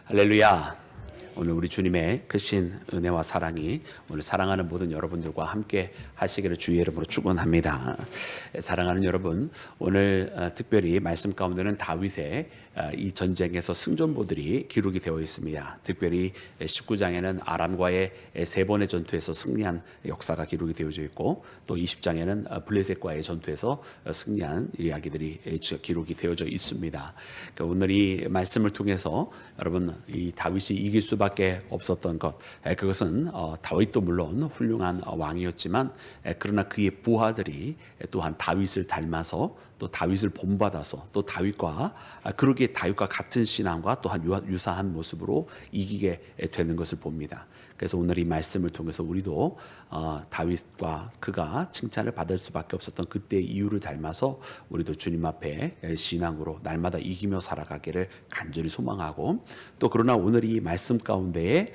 할렐루야. 오늘 우리 주님의 크신 은혜와 사랑이 오늘 사랑하는 모든 여러분들과 함께 하시기를 주의 이름으로 축원합니다. 사랑하는 여러분, 오늘 특별히 말씀 가운데는 다윗의 이 전쟁에서 승전보들이 기록이 되어 있습니다. 특별히 19장에는 아람과의 세 번의 전투에서 승리한 역사가 기록이 되어져 있고, 또 20장에는 블레셋과의 전투에서 승리한 이야기들이 기록이 되어져 있습니다. 그러니까 오늘 이 말씀을 통해서 여러분, 이 다윗이 이길 수밖에 없었던 것, 그것은 다윗도 물론 훌륭한 왕이었지만, 그러나 그의 부하들이 또한 다윗을 닮아서 또 다윗을 본받아서 또 다윗과 같은 신앙과 또한 유사한 모습으로 이기게 되는 것을 봅니다. 그래서 오늘 이 말씀을 통해서 우리도 다윗과 그가 칭찬을 받을 수밖에 없었던 그때의 이유를 닮아서 우리도 주님 앞에 신앙으로 날마다 이기며 살아가기를 간절히 소망하고, 또 그러나 오늘 이 말씀 가운데에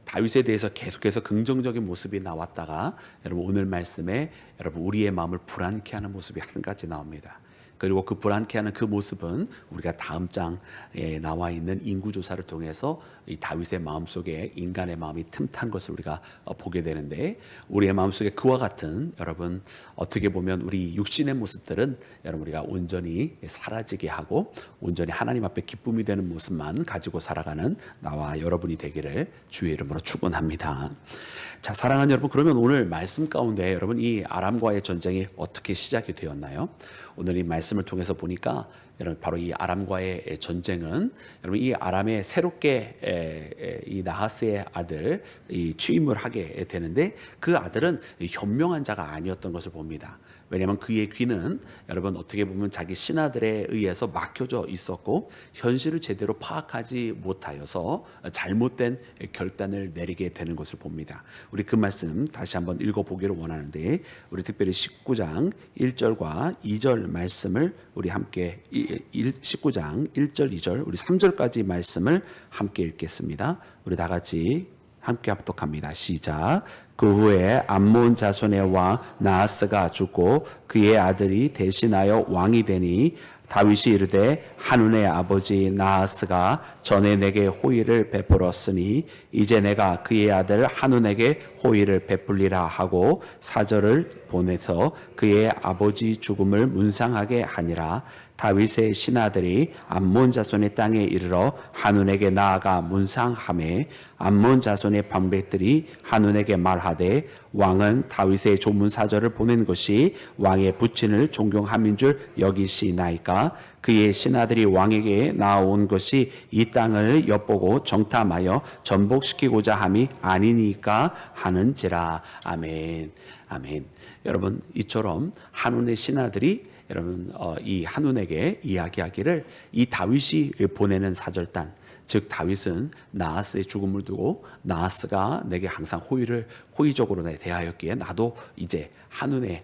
다윗에 대해서 계속해서 긍정적인 모습이 나왔다가 여러분 오늘 말씀에 여러분 우리의 마음을 불안케 하는 모습이 한 가지 나옵니다. 그리고 그 불안케 하는 그 모습은 우리가 다음 장에 나와 있는 인구조사를 통해서 이 다윗의 마음속에 인간의 마음이 틈탄 것을 우리가 보게 되는데, 우리의 마음속에 그와 같은 여러분 어떻게 보면 우리 육신의 모습들은 여러분 우리가 온전히 사라지게 하고 온전히 하나님 앞에 기쁨이 되는 모습만 가지고 살아가는 나와 여러분이 되기를 주의 이름으로 축원합니다. 자, 사랑하는 여러분, 그러면 오늘 말씀 가운데 여러분 이 아람과의 전쟁이 어떻게 시작이 되었나요? 오늘 이 말씀을 통해서 보니까 여러분 바로 이 아람과의 전쟁은 여러분 이 아람의 새롭게 이 나하스의 아들 이 취임을 하게 되는데, 그 아들은 현명한 자가 아니었던 것을 봅니다. 왜냐하면 그의 귀는 여러분 어떻게 보면 자기 신하들에 의해서 막혀져 있었고 현실을 제대로 파악하지 못하여서 잘못된 결단을 내리게 되는 것을 봅니다. 우리 그 말씀 다시 한번 읽어보기를 원하는데, 우리 특별히 19장 1절과 2절 말씀을 우리 함께 19장 1절 2절 우리 3절까지 말씀을 함께 읽겠습니다. 우리 다 같이 함께 합독합니다. 시작. 그 후에 암몬 자손의 왕 나하스가 죽고 그의 아들이 대신하여 왕이 되니, 다윗이 이르되 한운의 아버지 나하스가 전에 내게 호의를 베풀었으니 이제 내가 그의 아들 한운에게 호의를 베풀리라 하고 사절을 보내서 그의 아버지 죽음을 문상하게 하니라. 다윗의 신하들이 암몬 자손의 땅에 이르러 한운에게 나아가 문상하매 암몬 자손의 방백들이 한운에게 말하되 왕은 다윗의 조문 사절을 보낸 것이 왕의 부친을 존경함인 줄 여기시나이까? 그의 신하들이 왕에게 나온 것이 이 땅을 엿보고 정탐하여 전복시키고자 함이 아니니까 하는지라. 아멘. 아멘. 여러분, 이처럼 한운의 신하들이 여러분 이 한운에게 이야기하기를 이 다윗이 보내는 사절단, 즉 다윗은 나하스의 죽음을 두고 나하스가 내게 항상 호의적으로 대하였기에 나도 이제 한운의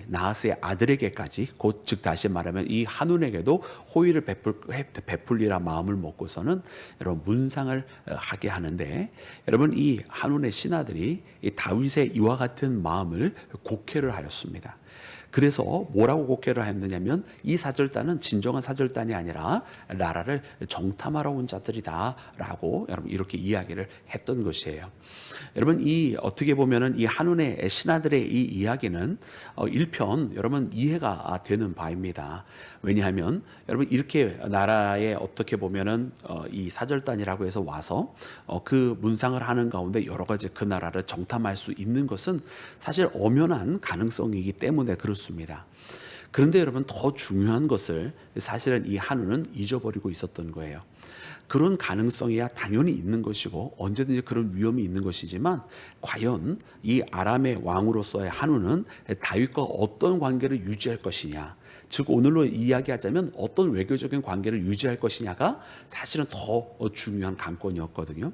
나하스의 아들에게까지 곧 즉 다시 말하면 이 한운에게도 호의를 베풀리라 마음을 먹고서는 여러분 문상을 하게 하는데, 여러분 이 한운의 신하들이 이 다윗의 이와 같은 마음을 곡해를 하였습니다. 그래서 뭐라고 곡해를 했느냐면 이 사절단은 진정한 사절단이 아니라 나라를 정탐하러 온 자들이다라고 여러분 이렇게 이야기를 했던 것이에요. 여러분 이 어떻게 보면은 이 한운의 신하들의 이 이야기는 일편 여러분 이해가 되는 바입니다. 왜냐하면 여러분 이렇게 나라에 어떻게 보면은 이 사절단이라고 해서 와서 그 문상을 하는 가운데 여러 가지 그 나라를 정탐할 수 있는 것은 사실 엄연한 가능성이기 때문에 그렇습니다. 그런데 여러분 더 중요한 것을 사실은 이 한운은 잊어버리고 있었던 거예요. 그런 가능성이야 당연히 있는 것이고 언제든지 그런 위험이 있는 것이지만, 과연 이 아람의 왕으로서의 한운은 다윗과 어떤 관계를 유지할 것이냐, 즉 오늘로 이야기하자면 어떤 외교적인 관계를 유지할 것이냐가 사실은 더 중요한 관건이었거든요.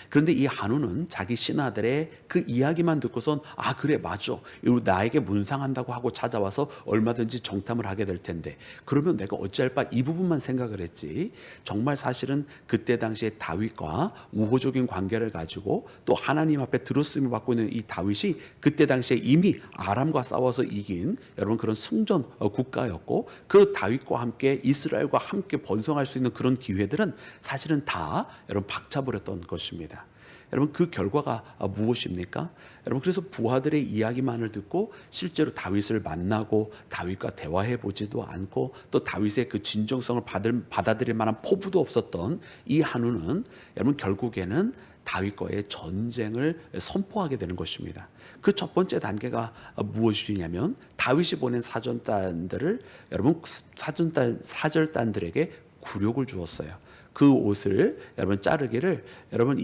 그런데 이 한운은 자기 신하들의 그 이야기만 듣고선 아 그래 맞아, 나에게 문상한다고 하고 찾아와서 얼마든지 정탐을 하게 될 텐데 그러면 내가 어찌할 바 이 부분만 생각을 했지, 정말 사실은 그때 당시에 다윗과 우호적인 관계를 가지고 또 하나님 앞에 들었음을 받고 있는 이 다윗이 그때 당시에 이미 아람과 싸워서 이긴 여러분 그런 승전 국가 때가였고 그 다윗과 함께 이스라엘과 함께 번성할 수 있는 그런 기회들은 사실은 다 여러분 박차버렸던 것입니다. 여러분 그 결과가 무엇입니까? 여러분 그래서 부하들의 이야기만을 듣고 실제로 다윗을 만나고 다윗과 대화해 보지도 않고 또 다윗의 그 진정성을 받아들일 만한 포부도 없었던 이 한우는 여러분 결국에는 다윗과의 전쟁을 선포하게 되는 것입니다. 그 첫 번째 단계가 무엇이냐면 다윗이 보낸 사절단들을 여러분 사절단들에게 굴욕을 주었어요. 그 옷을 여러분 자르기를 여러분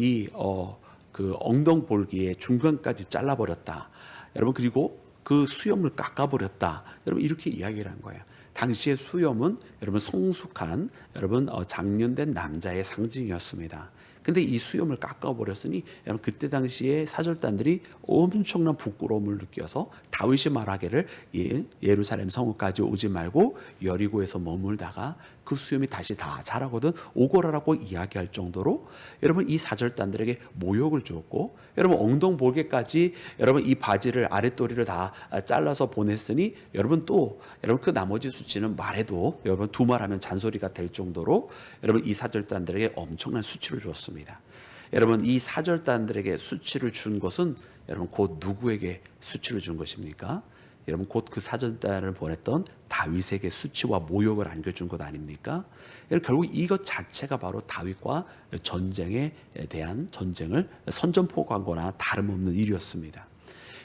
그 엉덩볼기의 중간까지 잘라버렸다. 여러분 그리고 그 수염을 깎아버렸다. 여러분 이렇게 이야기를 한 거예요. 당시의 수염은 여러분 성숙한 여러분 장년된 남자의 상징이었습니다. 근데 이 수염을 깎아버렸으니 여러분 그때 당시에 사절단들이 엄청난 부끄러움을 느껴서 다윗이 말하기를 예루살렘 성읍까지 오지 말고 여리고에서 머물다가 그 수염이 다시 다 자라거든 오거라라고 이야기할 정도로 여러분 이 사절단들에게 모욕을 주었고 여러분 엉덩볼개까지 여러분 이 바지를 아랫도리를 다 잘라서 보냈으니 여러분 또 여러분 그 나머지 수치는 말해도 여러분 두말하면 잔소리가 될 정도로 여러분 이 사절단들에게 엄청난 수치를 주었습니다. 여러분 이 사절단들에게 수치를 준 것은 여러분 곧 누구에게 수치를 준 것입니까? 여러분 곧 그 사절단을 보냈던 다윗에게 수치와 모욕을 안겨준 것 아닙니까? 여러분 결국 이것 자체가 바로 다윗과 전쟁에 대한 전쟁을 선전포고한 거나 다름없는 일이었습니다.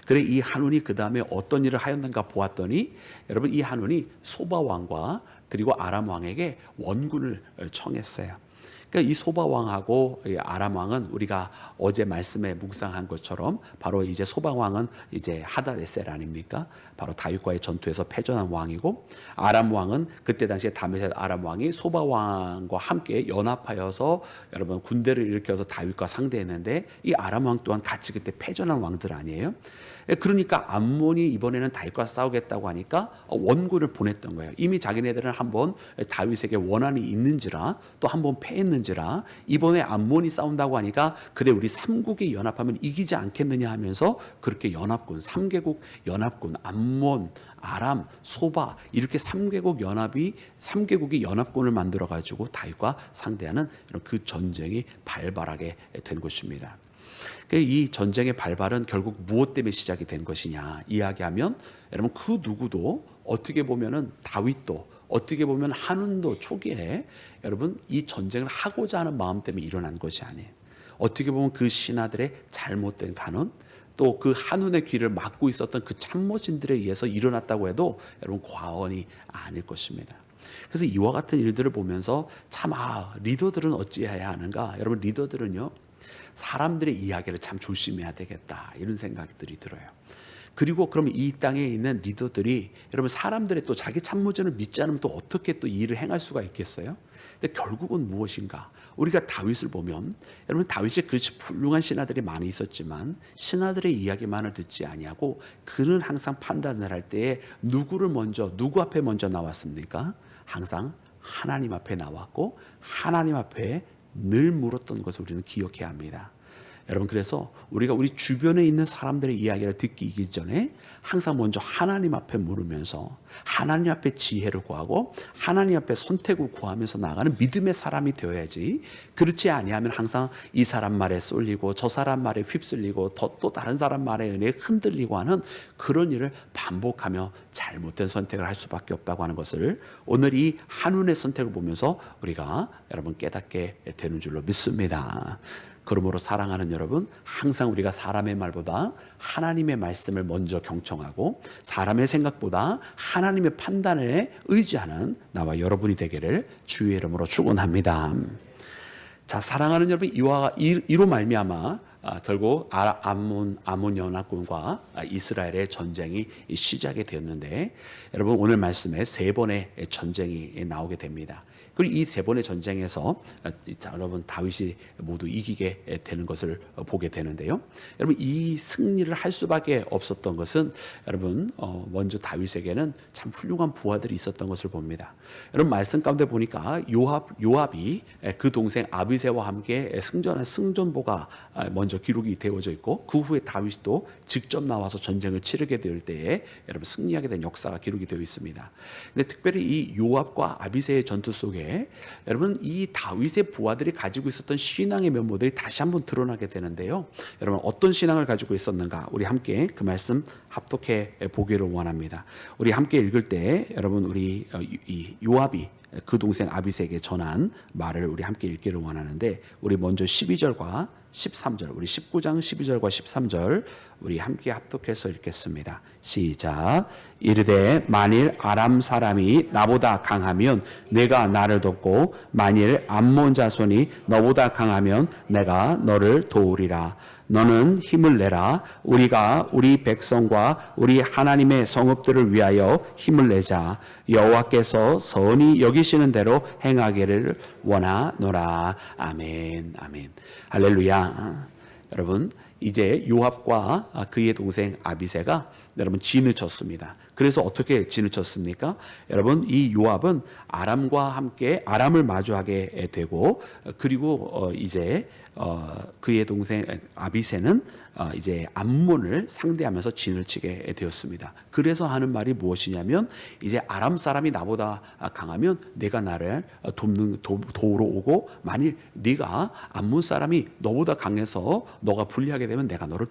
그래 이 한운이 그 다음에 어떤 일을 하였는가 보았더니 여러분 이 한운이 소바 왕과 그리고 아람 왕에게 원군을 청했어요. 그러니까 이 소바 왕하고 아람 왕은 우리가 어제 말씀에 묵상한 것처럼 바로 이제 소바 왕은 이제 하다데셀 아닙니까? 바로 다윗과의 전투에서 패전한 왕이고 아람 왕은 그때 당시에 다메섹 아람 왕이 소바 왕과 함께 연합하여서 여러분 군대를 일으켜서 다윗과 상대했는데 이 아람 왕 또한 같이 그때 패전한 왕들 아니에요? 그러니까 암몬이 이번에는 다윗과 싸우겠다고 하니까 원군을 보냈던 거예요. 이미 자기네들은 한번 다윗에게 원한이 있는지라 또 한번 패했는지라 이번에 암몬이 싸운다고 하니까 그래 우리 3국이 연합하면 이기지 않겠느냐 하면서 그렇게 연합군 3개국 연합군 암몬 아람 소바 이렇게 3개국이 연합군을 만들어 가지고 다윗과 상대하는 그 전쟁이 발발하게 된 것입니다. 이 전쟁의 발발은 결국 무엇 때문에 시작이 된 것이냐 이야기하면 여러분 그 누구도 어떻게 보면은 다윗도 어떻게 보면 한운도 초기에 여러분 이 전쟁을 하고자 하는 마음 때문에 일어난 것이 아니에요. 어떻게 보면 그 신하들의 잘못된 간언 또 그 한운의 귀를 막고 있었던 그 참모진들에 의해서 일어났다고 해도 여러분 과언이 아닐 것입니다. 그래서 이와 같은 일들을 보면서 참 리더들은 어찌해야 하는가? 여러분 리더들은요 사람들의 이야기를 참 조심해야 되겠다 이런 생각들이 들어요. 그리고 그러면 이 땅에 있는 리더들이 여러분 사람들의 또 자기 참모진을 믿지 않으면 또 어떻게 또 이 일을 행할 수가 있겠어요? 근데 결국은 무엇인가? 우리가 다윗을 보면 여러분 다윗이 그 훌륭한 신하들이 많이 있었지만 신하들의 이야기만을 듣지 아니하고 그는 항상 판단을 할 때에 누구 앞에 먼저 나왔습니까? 항상 하나님 앞에 나왔고 하나님 앞에 늘 물었던 것을 우리는 기억해야 합니다. 여러분 그래서 우리가 우리 주변에 있는 사람들의 이야기를 듣기 전에 항상 먼저 하나님 앞에 물으면서 하나님 앞에 지혜를 구하고 하나님 앞에 선택을 구하면서 나아가는 믿음의 사람이 되어야지 그렇지 아니하면 항상 이 사람 말에 쏠리고 저 사람 말에 휩쓸리고 또 다른 사람 말에 은혜에 흔들리고 하는 그런 일을 반복하며 잘못된 선택을 할 수밖에 없다고 하는 것을 오늘 이 한운의 선택을 보면서 우리가 여러분 깨닫게 되는 줄로 믿습니다. 그러므로 사랑하는 여러분 항상 우리가 사람의 말보다 하나님의 말씀을 먼저 경청하고 사람의 생각보다 하나님의 판단에 의지하는 나와 여러분이 되기를 주의 이름으로 축원합니다. 자 사랑하는 여러분 이로 말미암아 결국 아몬 연합군과 이스라엘의 전쟁이 시작이 되었는데 여러분 오늘 말씀에 세 번의 전쟁이 나오게 됩니다. 그리고 이 세 번의 전쟁에서 여러분 다윗이 모두 이기게 되는 것을 보게 되는데요. 여러분 이 승리를 할 수밖에 없었던 것은 여러분 먼저 다윗에게는 참 훌륭한 부하들이 있었던 것을 봅니다. 여러분 말씀 가운데 보니까 요압이 그 동생 아비새와 함께 승전한 승전보가 먼저 기록이 되어져 있고 그 후에 다윗이 또 직접 나와서 전쟁을 치르게 될 때에 여러분 승리하게 된 역사가 기록이 되어 있습니다. 근데 특별히 이 요압과 아비새의 전투 속에 여러분 이 다윗의 부하들이 가지고 있었던 신앙의 면모들이 다시 한번 드러나게 되는데요. 여러분 어떤 신앙을 가지고 있었는가 우리 함께 그 말씀 합독해 보기를 원합니다. 우리 함께 읽을 때 여러분 우리 이 요압이 그 동생 아비새에게 전한 말을 우리 함께 읽기를 원하는데 우리 먼저 12절과 13절 우리 19장 12절과 13절 우리 함께 합독해서 읽겠습니다. 시작. 이르되 만일 아람 사람이 나보다 강하면 내가 나를 돕고 만일 암몬 자손이 너보다 강하면 내가 너를 도우리라. 너는 힘을 내라. 우리가 우리 백성과 우리 하나님의 성읍들을 위하여 힘을 내자. 여호와께서 선히 여기시는 대로 행하기를 원하노라. 아멘. 아멘. 할렐루야. 여러분 이제 요압과 그의 동생 아비새가 여러분 진을 쳤습니다. 그래서 어떻게 진을 쳤습니까? 여러분 이 요압은 아람과 함께 아람을 마주하게 되고 그리고 이제 그의 동생 아비새는 이제 암몬을 상대하면서 진을 치게 되었습니다. 그래서 하는 말이 무엇이냐면 이제 아람 사람이 나보다 강하면 내가 나를 도우러 오고 만일 네가 암몬 사람이 너보다 강해서 너가 불리하게 되면 내가 너를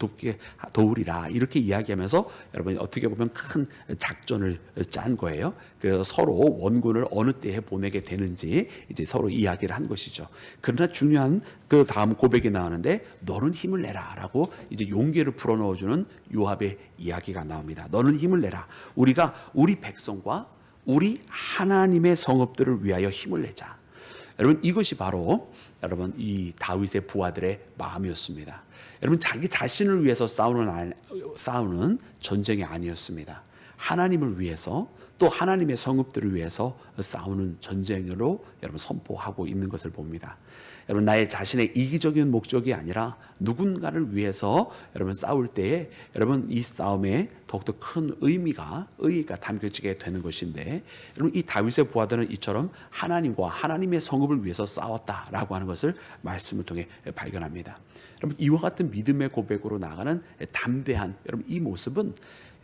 도우리라 이렇게 이야기하면서 여러분 어떻게 보면 큰 작전을 짠 거예요. 그래서 서로 원군을 어느 때에 보내게 되는지 이제 서로 이야기를 한 것이죠. 그러나 중요한 그 다음 고백이 나오는데 너는 힘을 내라라고 이제 용기를 불어넣어주는 요압의 이야기가 나옵니다. 너는 힘을 내라. 우리가 우리 백성과 우리 하나님의 성읍들을 위하여 힘을 내자. 여러분 이것이 바로 여러분 이 다윗의 부하들의 마음이었습니다. 여러분 자기 자신을 위해서 싸우는 전쟁이 아니었습니다. 하나님을 위해서 또 하나님의 성읍들을 위해서 싸우는 전쟁으로 여러분 선포하고 있는 것을 봅니다. 여러분 나의 자신의 이기적인 목적이 아니라 누군가를 위해서 여러분 싸울 때에 여러분 이 싸움에 더욱더 큰 의의가 담겨지게 되는 것인데 여러분 이 다윗의 부하들은 이처럼 하나님과 하나님의 성읍을 위해서 싸웠다라고 하는 것을 말씀을 통해 발견합니다. 여러분 이와 같은 믿음의 고백으로 나아가는 담대한 여러분 이 모습은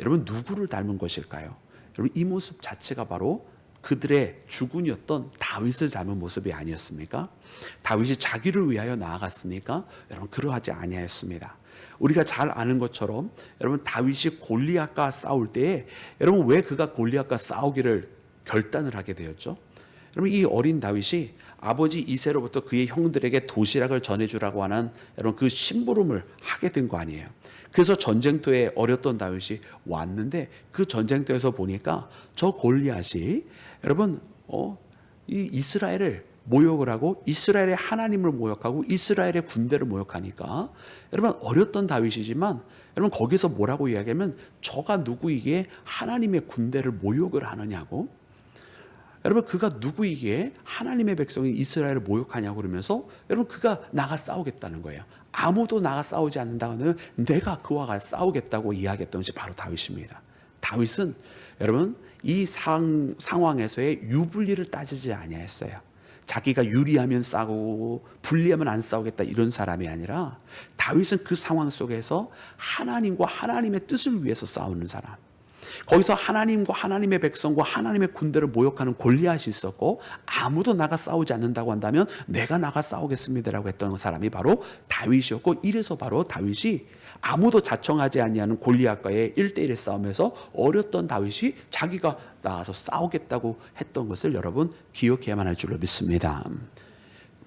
여러분 누구를 닮은 것일까요? 여러분 이 모습 자체가 바로 그들의 주군이었던 다윗을 닮은 모습이 아니었습니까? 다윗이 자기를 위하여 나아갔습니까? 여러분 그러하지 아니하였습니다. 우리가 잘 아는 것처럼 여러분 다윗이 골리앗과 싸울 때에 여러분 왜 그가 골리앗과 싸우기를 결단을 하게 되었죠? 여러분 이 어린 다윗이 아버지 이새로부터 그의 형들에게 도시락을 전해주라고 하는 여러분 그 심부름을 하게 된 거 아니에요. 그래서 전쟁터에 어렸던 다윗이 왔는데 그 전쟁터에서 보니까 저 골리앗이 여러분 이 이스라엘을 모욕을 하고 이스라엘의 하나님을 모욕하고 이스라엘의 군대를 모욕하니까 여러분 어렸던 다윗이지만 여러분 거기서 뭐라고 이야기하면 저가 누구이기에 하나님의 군대를 모욕을 하느냐고 여러분 그가 누구이기에 하나님의 백성이 이스라엘을 모욕하냐고 그러면서 여러분 그가 나가 싸우겠다는 거예요. 아무도 나가 싸우지 않는다면 내가 그와 싸우겠다고 이야기했던 것이 바로 다윗입니다. 다윗은 여러분 이 상황에서의 유불리를 따지지 아니했어요. 자기가 유리하면 싸우고 불리하면 안 싸우겠다 이런 사람이 아니라 다윗은 그 상황 속에서 하나님과 하나님의 뜻을 위해서 싸우는 사람. 거기서 하나님과 하나님의 백성과 하나님의 군대를 모욕하는 골리앗이 있었고 아무도 나가 싸우지 않는다고 한다면 내가 나가 싸우겠습니다라고 했던 사람이 바로 다윗이었고 이래서 바로 다윗이 아무도 자청하지 아니하는 골리앗과의 1대1의 싸움에서 어렸던 다윗이 자기가 나가서 싸우겠다고 했던 것을 여러분 기억해야만 할 줄로 믿습니다.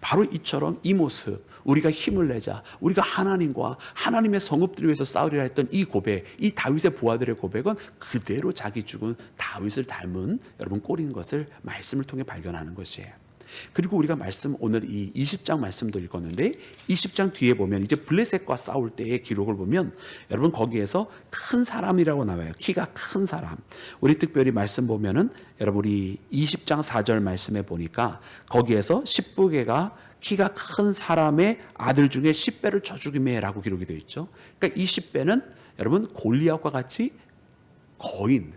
바로 이처럼 이 모습 우리가 힘을 내자 우리가 하나님과 하나님의 성읍들을 위해서 싸우리라 했던 이 고백 이 다윗의 부하들의 고백은 그대로 자기 죽은 다윗을 닮은 여러분 꼴인 것을 말씀을 통해 발견하는 것이에요. 그리고 우리가 말씀 오늘 이 20장 말씀도 읽었는데 20장 뒤에 보면 이제 블레셋과 싸울 때의 기록을 보면 여러분 거기에서 큰 사람이라고 나와요. 키가 큰 사람. 우리 특별히 말씀 보면은 여러분 우리 20장 4절 말씀에 보니까 거기에서 십부개가 키가 큰 사람의 아들 중에 10배를 쳐 죽이매라고 기록이 되어 있죠. 그러니까 이 10배는 여러분 골리앗과 같이 거인,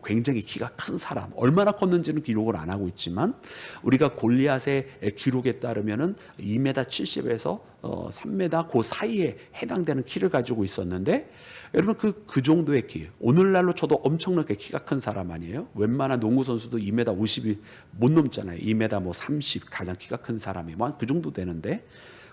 굉장히 키가 큰 사람, 얼마나 컸는지는 기록을 안 하고 있지만 우리가 골리앗의 기록에 따르면은 2m 70에서 3m 그 사이에 해당되는 키를 가지고 있었는데 여러분 그 정도의 키, 오늘날로 쳐도 엄청나게 키가 큰 사람 아니에요? 웬만한 농구 선수도 2m 50이 못 넘잖아요. 2m 30 가장 키가 큰 사람이 그 정도 되는데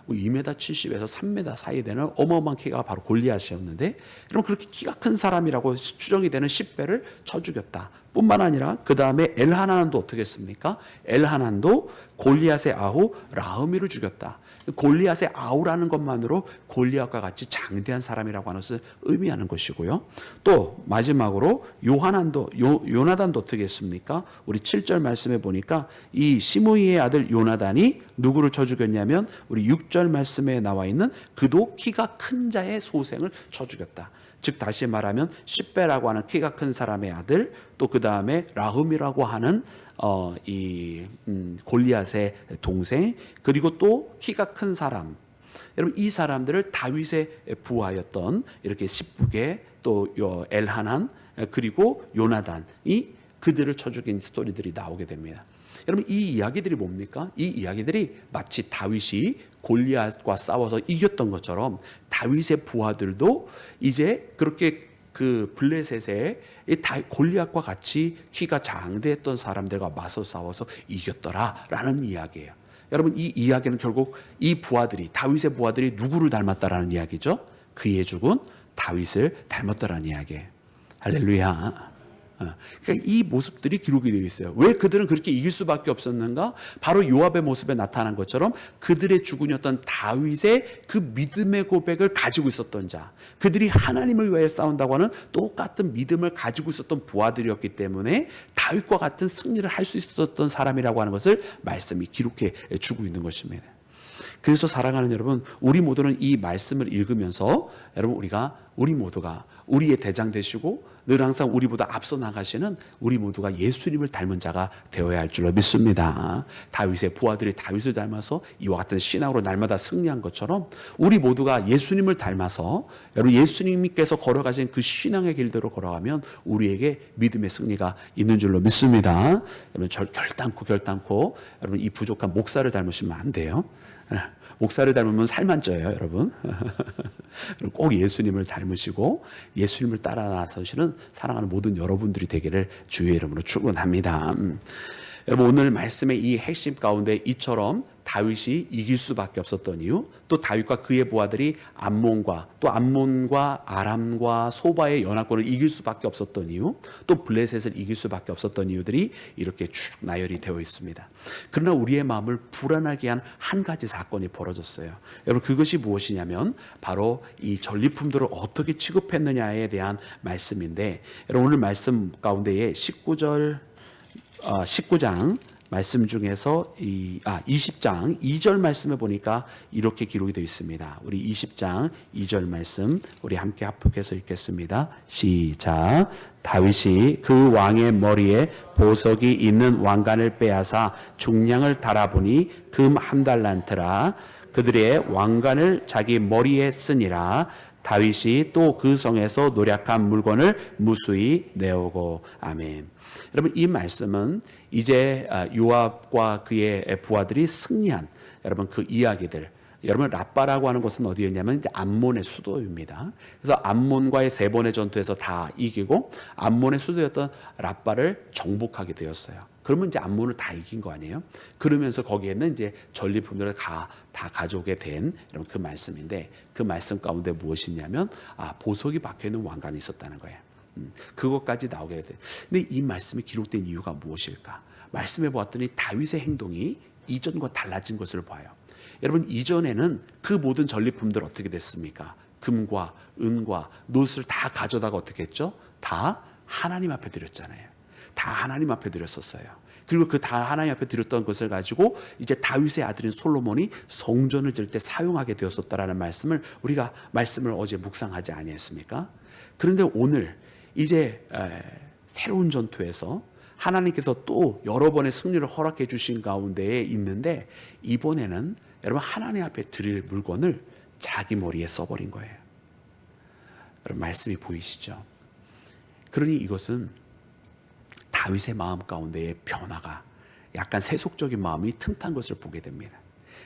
2m 70에서 3m 사이 되는 어마어마한 키가 바로 골리앗이었는데 여러분 그렇게 키가 큰 사람이라고 추정이 되는 10배를 쳐 죽였다. 뿐만 아니라 그 다음에 엘하난도 어떻게 했습니까? 엘하난도 골리앗의 아우 라흐미를 죽였다. 골리앗의 아우라는 것만으로 골리앗과 같이 장대한 사람이라고 하는 것을 의미하는 것이고요. 또 마지막으로 요나단도 어떻게 했습니까? 우리 7절 말씀에 보니까 이 시므이의 아들 요나단이 누구를 쳐 죽였냐면 우리 6절 말씀에 나와 있는 그도 키가 큰 자의 소생을 쳐 죽였다. 즉 다시 말하면 십배라고 하는 키가 큰 사람의 아들, 또 그 다음에 라흠이라고 하는 골리앗의 동생, 그리고 또 키가 큰 사람. 여러분 이 사람들을 다윗의 부하였던 이렇게 십부개, 또 엘하난, 그리고 요나단이 그들을 쳐 죽인 스토리들이 나오게 됩니다. 여러분 이 이야기들이 뭡니까? 이 이야기들이 마치 다윗이 골리앗과 싸워서 이겼던 것처럼 다윗의 부하들도 이제 그렇게 그 블레셋의 골리앗과 같이 키가 장대했던 사람들과 맞서 싸워서 이겼더라라는 이야기예요. 여러분 이 이야기는 결국 이 부하들이, 다윗의 부하들이 누구를 닮았다라는 이야기죠? 그의 죽은 다윗을 닮았다라는 이야기예요. 할렐루야. 그러니까 이 모습들이 기록이 되어 있어요. 왜 그들은 그렇게 이길 수밖에 없었는가? 바로 요압의 모습에 나타난 것처럼 그들의 주군이었던 다윗의 그 믿음의 고백을 가지고 있었던 자, 그들이 하나님을 위해 싸운다고 하는 똑같은 믿음을 가지고 있었던 부하들이었기 때문에 다윗과 같은 승리를 할 수 있었던 사람이라고 하는 것을 말씀이 기록해 주고 있는 것입니다. 그래서 사랑하는 여러분, 우리 모두는 이 말씀을 읽으면서 여러분 우리 모두가 우리의 대장 되시고 늘 항상 우리보다 앞서 나가시는 우리 모두가 예수님을 닮은 자가 되어야 할 줄로 믿습니다. 다윗의 부하들이 다윗을 닮아서 이와 같은 신앙으로 날마다 승리한 것처럼 우리 모두가 예수님을 닮아서 여러분 예수님께서 걸어가신 그 신앙의 길대로 걸어가면 우리에게 믿음의 승리가 있는 줄로 믿습니다. 여러분 결단코 여러분 이 부족한 목사를 닮으시면 안 돼요. 목사를 닮으면 살만 쪄요, 여러분. 꼭 예수님을 닮으시고 예수님을 따라 나서시는 사랑하는 모든 여러분들이 되기를 주의 이름으로 축원합니다. 여러분 오늘 말씀의 이 핵심 가운데 이처럼 다윗이 이길 수밖에 없었던 이유, 또 다윗과 그의 부하들이 암몬과 아람과 소바의 연합군을 이길 수밖에 없었던 이유, 또 블레셋을 이길 수밖에 없었던 이유들이 이렇게 쭉 나열이 되어 있습니다. 그러나 우리의 마음을 불안하게 한 한 가지 사건이 벌어졌어요. 여러분 그것이 무엇이냐면 바로 이 전리품들을 어떻게 취급했느냐에 대한 말씀인데, 여러분 오늘 말씀 가운데에 19장 말씀 중에서 20장 2절 말씀에 보니까 이렇게 기록이 되어 있습니다. 우리 20장 2절 말씀 우리 함께 합독해서 읽겠습니다. 시작. 다윗이 그 왕의 머리에 보석이 있는 왕관을 빼앗아 중량을 달아보니 금 1달란트라. 그들의 왕관을 자기 머리에 쓰니라. 다윗이 또 그 성에서 노략한 물건을 무수히 내오고. 아멘. 여러분 이 말씀은 이제 요압과 그의 부하들이 승리한 여러분 그 이야기들, 여러분 라빠라고 하는 곳은 어디였냐면 이제 암몬의 수도입니다. 그래서 암몬과의 3번의 전투에서 다 이기고 암몬의 수도였던 라빠를 정복하게 되었어요. 그러면 이제 암몬을 다 이긴 거 아니에요? 그러면서 거기에는 이제 전리품들을 다 가져오게 된 여러분 그 말씀인데, 그 말씀 가운데 무엇이냐면 보석이 박혀 있는 왕관이 있었다는 거예요. 그것까지 나오게 됐어요. 근데 이 말씀이 기록된 이유가 무엇일까? 말씀해 보았더니 다윗의 행동이 이전과 달라진 것을 봐요. 여러분 이전에는 그 모든 전리품들 어떻게 됐습니까? 금과 은과 놋을 다 가져다가 어떻게 했죠? 다 하나님 앞에 드렸잖아요. 다 하나님 앞에 드렸었어요. 그리고 그 다 하나님 앞에 드렸던 것을 가지고 이제 다윗의 아들인 솔로몬이 성전을 질 때 사용하게 되었었다라는 말씀을 어제 묵상하지 아니했습니까? 그런데 오늘 이제 새로운 전투에서 하나님께서 또 여러 번의 승리를 허락해 주신 가운데에 있는데, 이번에는 여러분 하나님 앞에 드릴 물건을 자기 머리에 써버린 거예요. 여러분 말씀이 보이시죠? 그러니 이것은 다윗의 마음 가운데의 변화가, 약간 세속적인 마음이 틈탄 것을 보게 됩니다.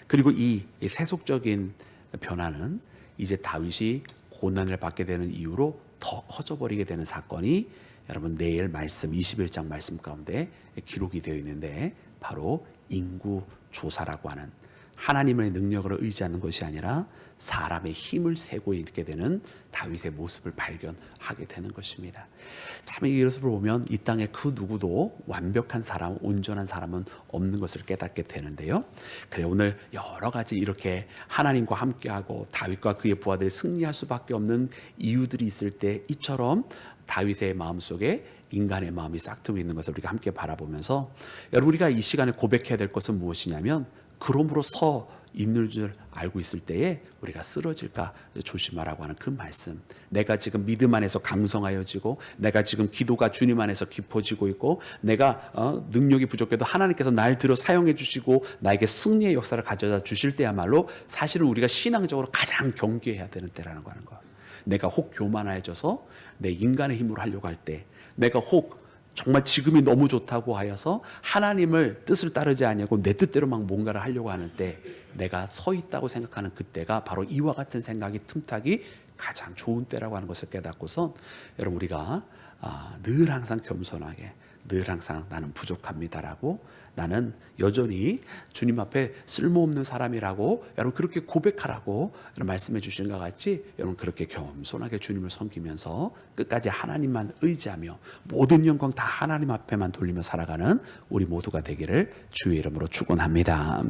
그리고 이 세속적인 변화는 이제 다윗이 고난을 받게 되는 이유로 더 커져버리게 되는 사건이 여러분 내일 말씀 21장 말씀 가운데 기록이 되어 있는데, 바로 인구조사라고 하는, 하나님의 능력을 의지하는 것이 아니라 사람의 힘을 세고 있게 되는 다윗의 모습을 발견하게 되는 것입니다. 참 이 모습을 보면 이 땅에 그 누구도 완벽한 사람, 온전한 사람은 없는 것을 깨닫게 되는데요. 그래 오늘 여러 가지 이렇게 하나님과 함께하고 다윗과 그의 부하들이 승리할 수밖에 없는 이유들이 있을 때, 이처럼 다윗의 마음속에 인간의 마음이 싹트고 있는 것을 우리가 함께 바라보면서, 여러분 우리가 이 시간에 고백해야 될 것은 무엇이냐면, 그러므로 서 있는 줄 알고 있을 때에 우리가 쓰러질까 조심하라고 하는 그 말씀. 내가 지금 믿음 안에서 강성하여지고, 내가 지금 기도가 주님 안에서 깊어지고 있고, 내가 능력이 부족해도 하나님께서 날 들어 사용해 주시고 나에게 승리의 역사를 가져다 주실 때야말로 사실은 우리가 신앙적으로 가장 경계해야 되는 때라는 거는 거. 내가 혹 교만해져서 내 인간의 힘으로 하려고 할 때, 내가 혹 정말 지금이 너무 좋다고 하여서 하나님을 뜻을 따르지 아니하고 내 뜻대로 막 뭔가를 하려고 하는 때, 내가 서 있다고 생각하는 그때가 바로 이와 같은 생각이 틈타기 가장 좋은 때라고 하는 것을 깨닫고선, 여러분 우리가 늘 항상 겸손하게, 늘 항상 나는 부족합니다라고, 나는 여전히 주님 앞에 쓸모없는 사람이라고 여러분 그렇게 고백하라고 여러분 말씀해 주신 것 같이, 여러분 그렇게 겸손하게 주님을 섬기면서 끝까지 하나님만 의지하며 모든 영광 다 하나님 앞에만 돌리며 살아가는 우리 모두가 되기를 주의 이름으로 축원합니다.